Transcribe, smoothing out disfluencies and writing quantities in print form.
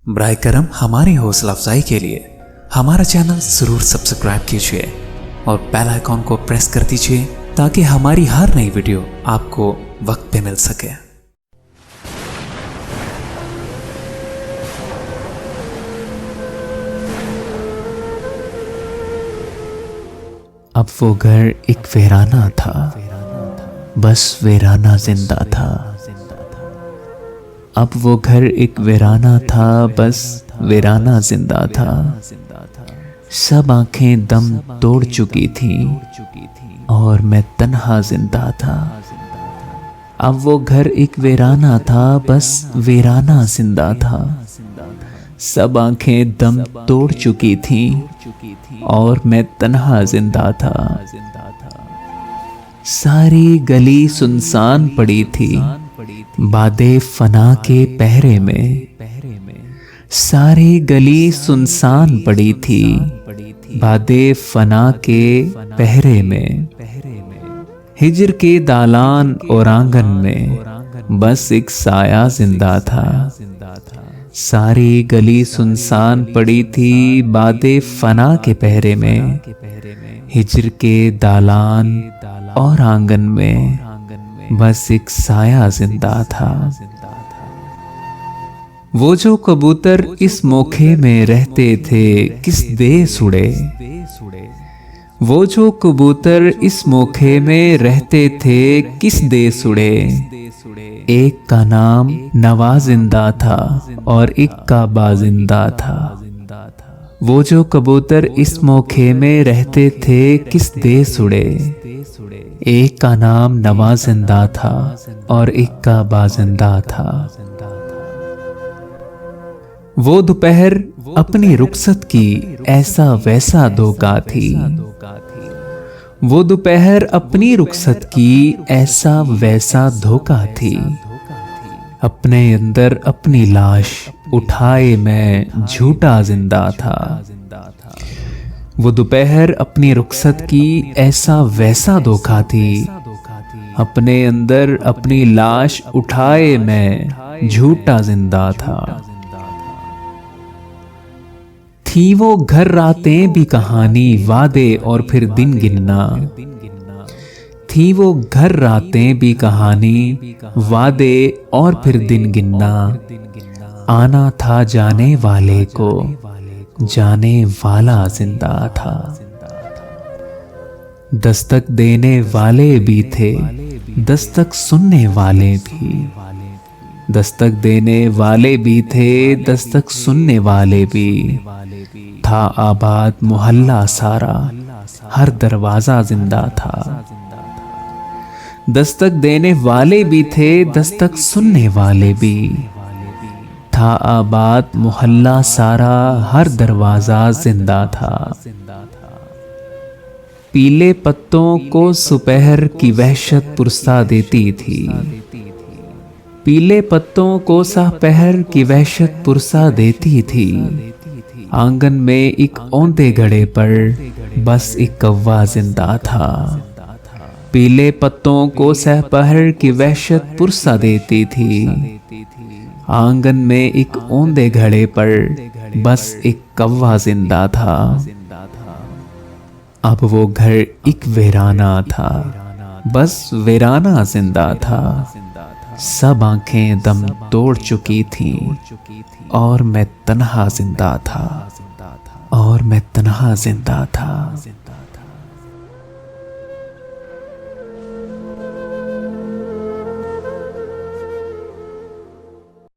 ब्राय करम हमारी हौसला अफजाई के लिए हमारा चैनल जरूर सब्सक्राइब कीजिए और बेल आइकॉन को प्रेस कर दीजिए ताकि हमारी हर नई वीडियो आपको वक्त पे मिल सके। अब वो घर एक वीराना था, बस वीराना जिंदा था। अब वो घर एक वीराना था, बस वीराना जिंदा था। सब आंखें दम तोड़ चुकी थीं और मैं तन्हा जिंदा था। अब वो घर एक वीराना था, बस वीराना जिंदा था। सब आंखें दम तोड़ चुकी थीं और मैं तन्हा जिंदा था। सारी गली सुनसान पड़ी थी बादे फना के पहरे में। सारी गली सुनसान पड़ी थी बादे फना के पहरे में। हिजर के दालान और आंगन में बस एक साया जिंदा था। सारी गली सुनसान पड़ी थी बादे फना के पहरे में। हिजर के दालान और आंगन में बस एक साया जिंदा था। वो जो कबूतर इस मोखे में रहते थे किस देश उड़े। वो जो कबूतर इस मोखे में रहते थे किस देश उड़े। एक का नाम नवाजिंदा था और एक का बाजिंदा था। वो जो कबूतर इस मोखे में रहते थे किस देश उड़े। एक का नाम नवाजिंदा था और एक का बाजिंदा था। वो दोपहर अपनी रुखसत की ऐसा वैसा धोखा थी। वो दोपहर अपनी रुखसत की ऐसा वैसा धोखा थी। अपने अंदर अपनी लाश उठाए मैं झूठा जिंदा था। वो दोपहर अपनी रुखसत की ऐसा वैसा धोखा थी। अपने अंदर अपनी लाश उठाए मैं झूठा जिंदा था। थी वो घर रातें भी कहानी वादे और फिर दिन गिनना। थी वो घर रातें भी कहानी वादे और फिर दिन गिनना। आना था जाने वाले को, जाने वाला जिंदा था। दस्तक देने वाले भी थे, दस्तक सुनने वाले भी। दस्तक देने वाले भी थे, दस्तक सुनने वाले भी। था आबाद मोहल्ला सारा, हर दरवाजा जिंदा था। दस्तक देने वाले भी थे, दस्तक सुनने वाले भी। था आबाद मोहल्ला सारा, हर दरवाजा जिंदा था। पीले पत्तों को सुपहर की वहशत पुरसा देती थी। पीले पत्तों को सहपहर की वहशत पुरसा देती थी। आंगन में एक औंधे घड़े पर बस एक कौवा जिंदा था। पीले पत्तों को सहपहर की वहशत पुरसा देती थी। आंगन में एक औंधे घड़े पर बस एक कौवा जिंदा था। अब वो घर एक वीराना था, बस वीराना जिंदा था। सब आंखें दम तोड़ चुकी थीं और मैं तन्हा जिंदा था। और मैं तन्हा जिंदा था।